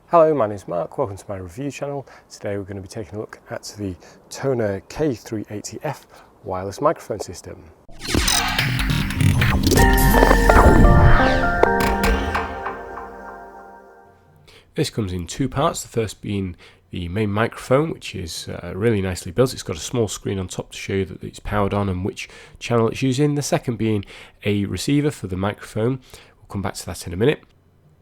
Hello, my name is Mark, welcome to my review channel. Today we're going to be taking a look at the Tonor K380F wireless microphone system. This comes in two parts, the first being the main microphone, which is really nicely built. It's got a small screen on top to show you that it's powered on and which channel it's using. The second being a receiver for the microphone. We'll come back to that in a minute.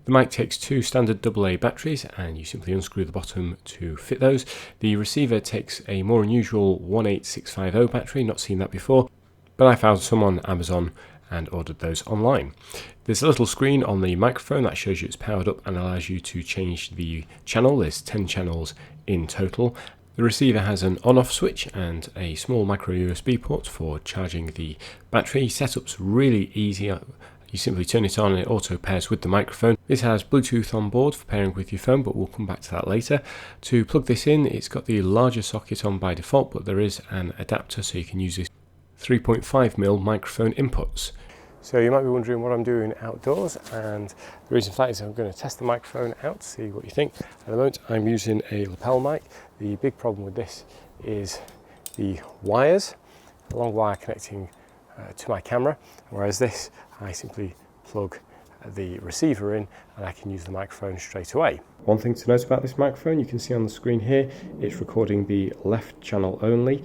The mic takes two standard AA batteries and you simply unscrew the bottom to fit those. The receiver takes a more unusual 18650 battery, not seen that before, but I found some on Amazon and ordered those online. There's a little screen on the microphone that shows you it's powered up and allows you to change the channel. There's 10 channels in total. The receiver has an on-off switch and a small micro USB port for charging the battery. Setup's really easy. You simply turn it on and it auto pairs with the microphone. This has Bluetooth on board for pairing with your phone, but we'll come back to that later. To plug this in, it's got the larger socket on by default, but there is an adapter so you can use this 3.5mm microphone inputs. So you might be wondering what I'm doing outdoors, and the reason for that is I'm going to test the microphone out to see what you think. At the moment I'm using a lapel mic. The big problem with this is the wires, a long wire connecting to my camera, whereas this I simply plug the receiver in and I can use the microphone straight away. One thing to note about this microphone, you can see on the screen here, it's recording the left channel only.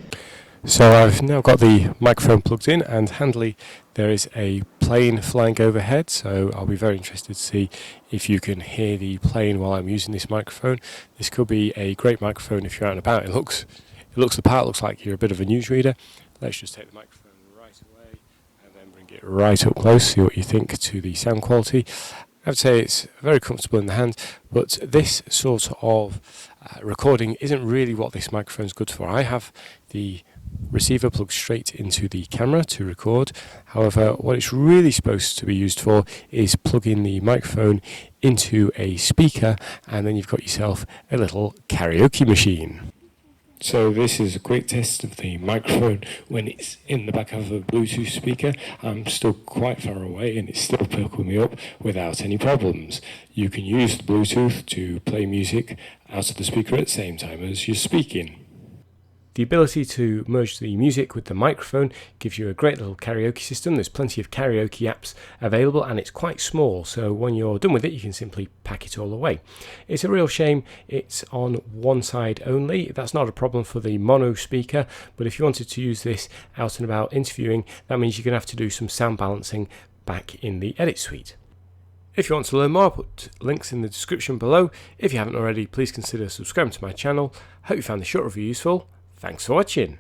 So I've now got the microphone plugged in, and handily there is a plane flying overhead, so I'll be very interested to see if you can hear the plane while I'm using this microphone. This could be a great microphone if you're out and about. It looks the part, looks like you're a bit of a newsreader. Let's just take the microphone right away and then bring it right up close, see what you think to the sound quality. I would say it's very comfortable in the hand, but this sort of recording isn't really what this microphone is good for. I have the receiver plugged straight into the camera to record. However, what it's really supposed to be used for is plugging the microphone into a speaker, and then you've got yourself a little karaoke machine. So this is a quick test of the microphone when it's in the back of a Bluetooth speaker. I'm still quite far away and it's still picking me up without any problems. You can use the Bluetooth to play music out of the speaker at the same time as you're speaking. The ability to merge the music with the microphone gives you a great little karaoke system. There's plenty of karaoke apps available and it's quite small, so when you're done with it you can simply pack it all away. It's a real shame it's on one side only. That's not a problem for the mono speaker, but if you wanted to use this out and about interviewing, that means you're going to have to do some sound balancing back in the edit suite. If you want to learn more, I'll put links in the description below. If you haven't already, please consider subscribing to my channel. Hope you found this short review useful. Thanks for watching.